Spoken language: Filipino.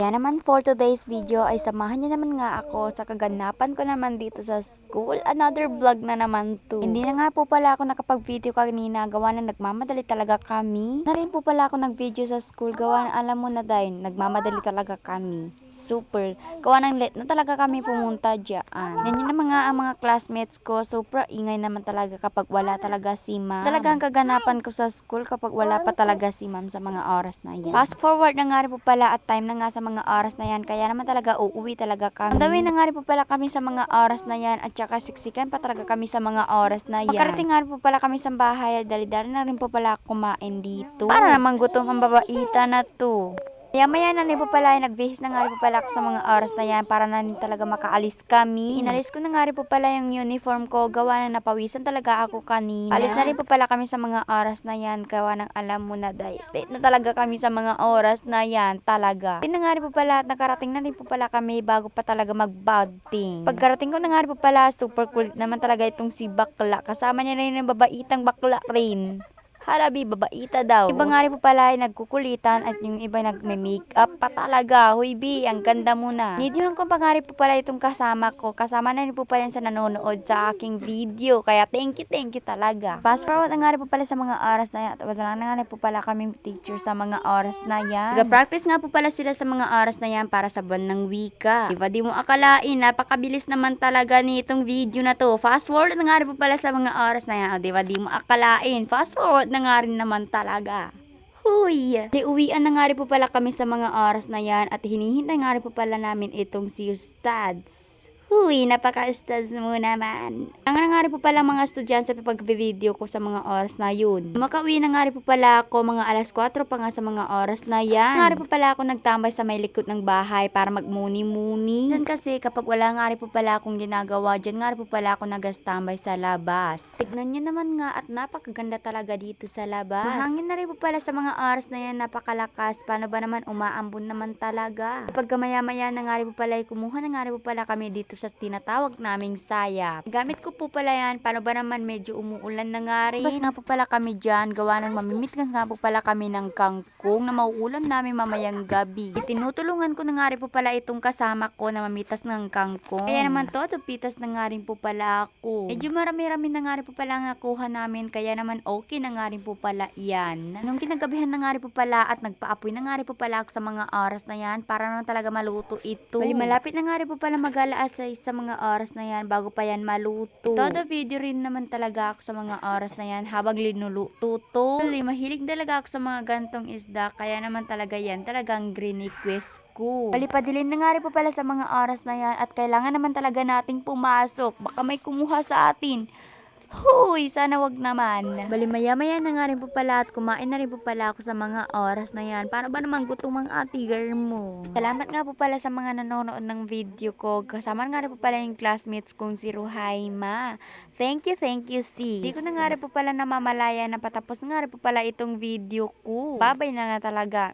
Kaya naman for today's video ay samahan niyo naman nga ako sa kaganapan ko naman dito sa school. Another vlog na naman to. Hindi na nga po pala ako nakapag-video kanina, gawa na nagmamadali talaga kami. Na rin po pala ako nag-video sa school, gawa na alam mo na dahil nagmamadali talaga kami. Super. Gawa ng late na talaga kami pumunta dyan. Ganyan naman nga ang mga classmates ko. Super ingay naman talaga kapag wala talaga si ma'am. Talagang kaganapan ko sa school kapag wala pa talaga si ma'am sa mga oras na yan. Fast forward na nga rin po pala at time na nga sa mga oras na yan. Kaya naman talaga uuwi talaga kami. Andawin na nga rin po pala kami sa mga oras na yan. At saka siksikan pa talaga kami sa mga oras na yan. Makarating nga rin po pala kami sa bahay. Dali-dali na rin po pala kumain dito. Para naman gutom ang babaita na to. Maya na rin po pala, nagbihis na nga rin po pala ako sa mga oras na yan para na rin talaga makaalis kami. Inalis ko na nga rin po pala yung uniform ko, gawa na napawisan talaga ako kanina. Alis na rin po pala kami sa mga oras na yan, gawa ng alam mo na dahil late na talaga kami sa mga oras na yan talaga. Din na nga rin po pala at nakarating na rin po pala kami bago pa talaga mag-bounding. Pagkarating ko na nga rin po pala, super cool naman talaga itong si bakla. Kasama niya rin yung babaitang bakla rin. Halabi, babaita daw. Iba nga rin po pala ay nagkukulitan at yung iba nagme-makeup pa talaga. Huy, B, ang ganda mo na. Nidyohan ko pa nga rin po pala itong kasama ko. Kasama na rin po pala yan sa nanonood sa aking video. Kaya thank you talaga. Fast forward na nga rin po pala sa mga oras na yan. At wala na nga rin po pala kami teacher sa mga oras na yan. Nag-practice nga po pala sila sa mga oras na yan para sa buwan ng wika. Diba di mo akalain, napakabilis naman talaga nitong video na to. Fast forward na nga rin po pala sa mga oras na yan. O, diba di mo akalain. Fast forward na nga rin naman talaga. Huy! Uwian na nga rin po pala kami sa mga oras na yan at hinihintay nga rin po pala namin itong si Ustads. Huy, napaka-ustads mo naman. Ang na nga rin po pala mga estudyante sa pag-video ko sa mga oras na yun. Makauwi na nga rin po pala ako mga alas 4 pa nga sa mga oras na yan. Nga rin po pala ako nagtambay sa may likod ng bahay para magmuni-muni. Diyan kasi kapag wala nga rin po pala akong ginagawa, dyan nga rin po pala ako nagastambay sa labas. Tignan nyo naman nga at napakaganda talaga dito sa labas. Mahangin na rin po pala sa mga oras na yan, napakalakas. Paano ba naman umaambon naman talaga? Kapag maya-maya na nga rin po pala, kumuha na nga rin po pala kami dito sa tinatawag naming sayap. Gamit ko po pala yan, paano ba naman medyo umuulan na nga rin. Bas nga po pala kami dyan, gawa ng mamimit nga po pala kami ng kangkong na mauulam namin mamayang gabi. Tinutulungan ko na nga rin po pala itong kasama ko na mamitas ng kangkong. Kaya naman to, pitas na nga rin po pala ako. Medyo marami-rami na nga rin po pala nakuha namin, kaya naman okay na nga rin po pala yan. Nung kinagabihan na nga rin po pala at nagpaapoy na nga rin po pala ako sa mga oras na yan para naman talaga maluto ito. Bali malapit na nga rin po pala mag-alaas sa mga oras na yan bago pa yan maluto. Todo video rin naman talaga ako sa mga oras na yan habang linuluto to. Mahilig talaga ako sa mga gantong isda, kaya naman talaga yan talagang green request ko. Palipadilin na nga rin po pala sa mga oras na yan at kailangan naman talaga nating pumasok. Baka may kumuha sa atin. Huy, sana wag naman. Bali maya-maya na nga rin po pala at kumain na rin po pala ako sa mga oras na yan. Paano ba naman gutom ang atiger mo? Salamat nga po pala sa mga nanonood ng video ko. Kasama nga rin po pala yung classmates kong si Ruhaima. Thank you, sis. Di ko na nga rin po pala namamalaya na patapos na nga rin po pala itong video ko. Babay na nga talaga.